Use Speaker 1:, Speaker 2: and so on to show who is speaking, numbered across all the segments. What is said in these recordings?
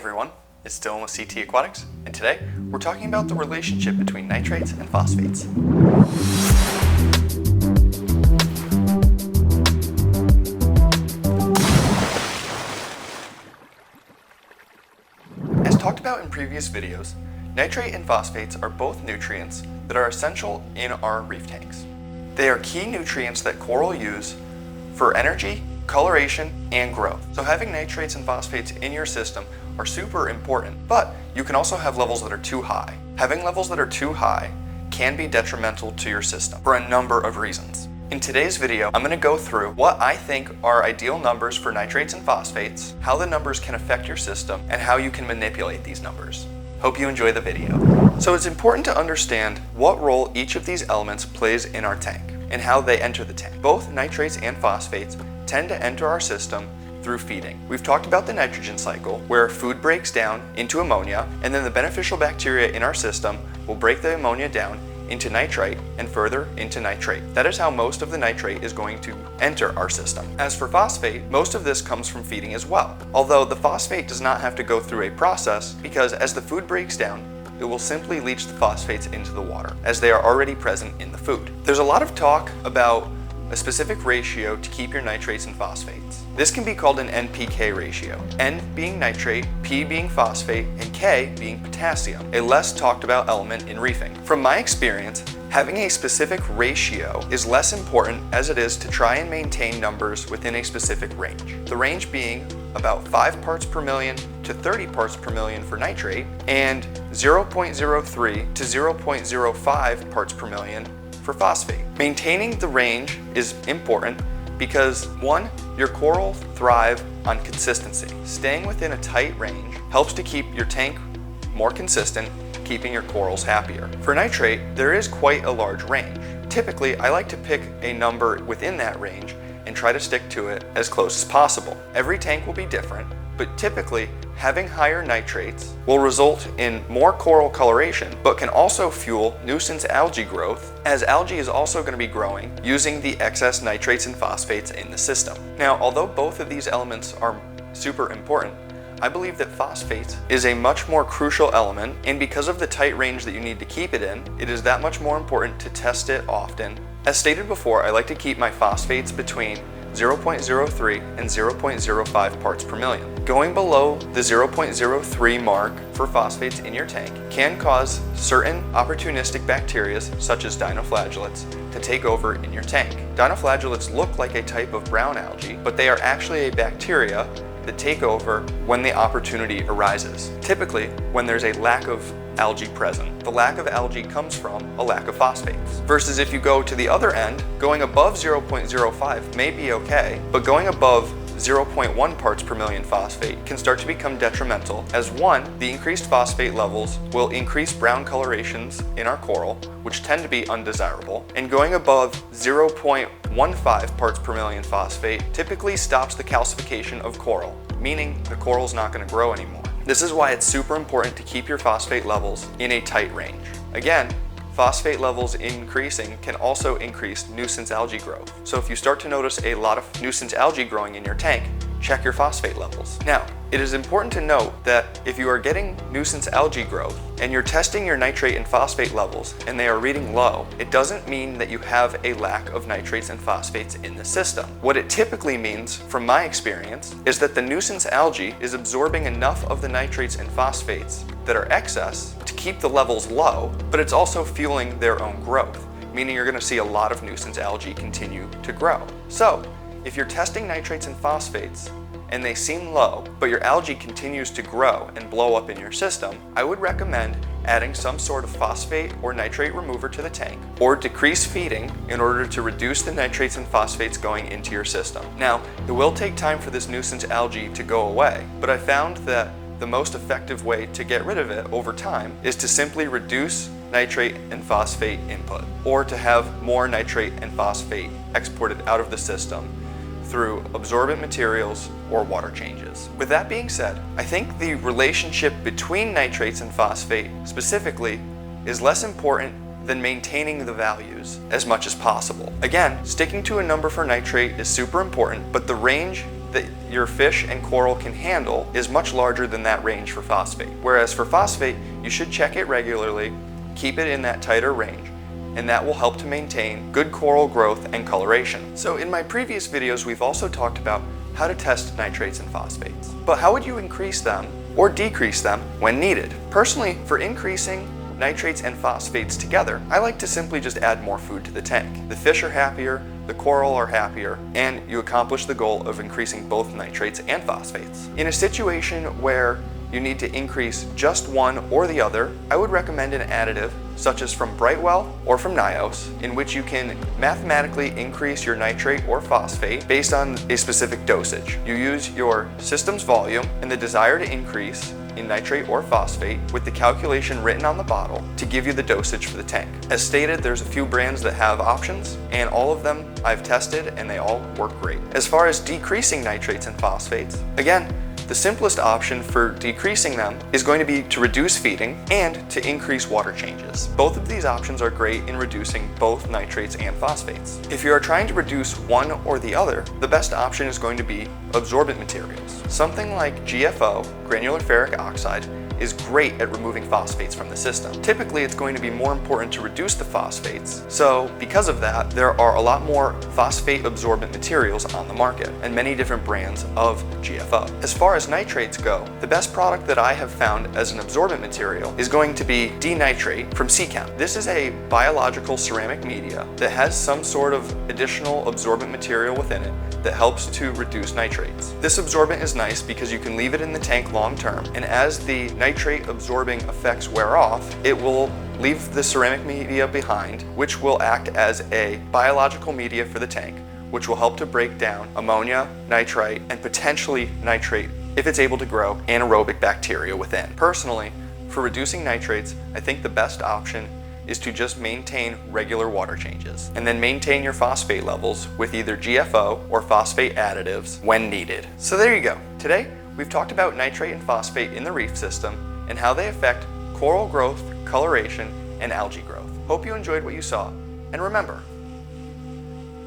Speaker 1: everyone, it's Dylan with SeaTee Aquatics, and today we're talking about the relationship between nitrates and phosphates. As talked about in previous videos, nitrate and phosphates are both nutrients that are essential in our reef tanks. They are key nutrients that coral use for energy, coloration, and growth. So having nitrates and phosphates in your system are super important, but you can also have levels that are too high. Having levels that are too high can be detrimental to your system for a number of reasons. In today's video, I'm going to go through what I think are ideal numbers for nitrates and phosphates, how the numbers can affect your system, and how you can manipulate these numbers. Hope you enjoy the video. So it's important to understand what role each of these elements plays in our tank and how they enter the tank. Both nitrates and phosphates tend to enter our system through feeding. We've talked about the nitrogen cycle, where food breaks down into ammonia, and then the beneficial bacteria in our system will break the ammonia down into nitrite and further into nitrate. That is how most of the nitrate is going to enter our system. As for phosphate, most of this comes from feeding as well, although the phosphate does not have to go through a process, because as the food breaks down, it will simply leach the phosphates into the water, as they are already present in the food. There's a lot of talk about a specific ratio to keep your nitrates and phosphates. This can be called an NPK ratio, N being nitrate, P being phosphate, and K being potassium, a less talked about element in reefing. From my experience, having a specific ratio is less important as it is to try and maintain numbers within a specific range. The range being about 5 parts per million to 30 parts per million for nitrate, and 0.03 to 0.05 parts per million for phosphate. Maintaining the range is important because, one, your coral thrive on consistency. Staying within a tight range helps to keep your tank more consistent, keeping your corals happier. For nitrate, there is quite a large range. Typically, I like to pick a number within that range and try to stick to it as close as possible. Every tank will be different, but typically having higher nitrates will result in more coral coloration, but can also fuel nuisance algae growth, as algae is also going to be growing using the excess nitrates and phosphates in the system. Now, although both of these elements are super important, I believe that phosphates is a much more crucial element, and because of the tight range that you need to keep it in, it is that much more important to test it often. As stated before, I like to keep my phosphates between 0.03 and 0.05 parts per million. Going below the 0.03 mark for phosphates in your tank can cause certain opportunistic bacteria, such as dinoflagellates, to take over in your tank. Dinoflagellates look like a type of brown algae, but they are actually a bacteria that take over when the opportunity arises. Typically, when there's a lack of algae present. The lack of algae comes from a lack of phosphates. Versus if you go to the other end, going above 0.05 may be okay, but going above 0.1 parts per million phosphate can start to become detrimental, as one, the increased phosphate levels will increase brown colorations in our coral, which tend to be undesirable, and going above 0.15 parts per million phosphate typically stops the calcification of coral, meaning the coral is not going to grow anymore. This is why it's super important to keep your phosphate levels in a tight range. Again, phosphate levels increasing can also increase nuisance algae growth. So if you start to notice a lot of nuisance algae growing in your tank, check your phosphate levels. Now, it is important to note that if you are getting nuisance algae growth and you're testing your nitrate and phosphate levels and they are reading low, it doesn't mean that you have a lack of nitrates and phosphates in the system. What it typically means, from my experience, is that the nuisance algae is absorbing enough of the nitrates and phosphates that are excess to keep the levels low, but it's also fueling their own growth, meaning you're going to see a lot of nuisance algae continue to grow. So, if you're testing nitrates and phosphates and they seem low, but your algae continues to grow and blow up in your system, I would recommend adding some sort of phosphate or nitrate remover to the tank, or decrease feeding in order to reduce the nitrates and phosphates going into your system. Now, it will take time for this nuisance algae to go away, but I found that the most effective way to get rid of it over time is to simply reduce nitrate and phosphate input, or to have more nitrate and phosphate exported out of the system through absorbent materials or water changes. With that being said, I think the relationship between nitrates and phosphate specifically is less important than maintaining the values as much as possible. Again, sticking to a number for nitrate is super important, but the range that your fish and coral can handle is much larger than that range for phosphate. Whereas for phosphate, you should check it regularly, keep it in that tighter range, and that will help to maintain good coral growth and coloration. So in my previous videos, we've also talked about how to test nitrates and phosphates. But how would you increase them or decrease them when needed? Personally, for increasing nitrates and phosphates together, I like to simply just add more food to the tank. The fish are happier, the coral are happier, and you accomplish the goal of increasing both nitrates and phosphates. In a situation where you need to increase just one or the other, I would recommend an additive such as from Brightwell or from Nios, in which you can mathematically increase your nitrate or phosphate based on a specific dosage. You use your system's volume and the desire to increase in nitrate or phosphate with the calculation written on the bottle to give you the dosage for the tank. As stated, there's a few brands that have options, and all of them I've tested and they all work great. As far as decreasing nitrates and phosphates, again, the simplest option for decreasing them is going to be to reduce feeding and to increase water changes. Both of these options are great in reducing both nitrates and phosphates. If you are trying to reduce one or the other, the best option is going to be absorbent materials. Something like GFO, granular ferric oxide, is great at removing phosphates from the system. Typically, it's going to be more important to reduce the phosphates. So because of that, there are a lot more phosphate absorbent materials on the market and many different brands of GFO. As far as nitrates go, the best product that I have found as an absorbent material is going to be D-nitrate from SeaTee. This is a biological ceramic media that has some sort of additional absorbent material within it that helps to reduce nitrates. This absorbent is nice because you can leave it in the tank long term, and as the nitrate absorbing effects wear off, it will leave the ceramic media behind, which will act as a biological media for the tank, which will help to break down ammonia, nitrite, and potentially nitrate if it's able to grow anaerobic bacteria within. Personally, for reducing nitrates, I think the best option is to just maintain regular water changes and then maintain your phosphate levels with either GFO or phosphate additives when needed. So there you go. Today, we've talked about nitrate and phosphate in the reef system and how they affect coral growth, coloration, and algae growth. Hope you enjoyed what you saw, and remember,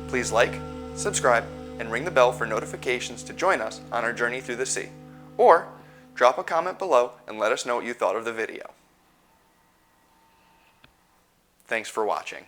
Speaker 1: please like, subscribe, and ring the bell for notifications to join us on our journey through the sea. Or drop a comment below and let us know what you thought of the video. Thanks for watching.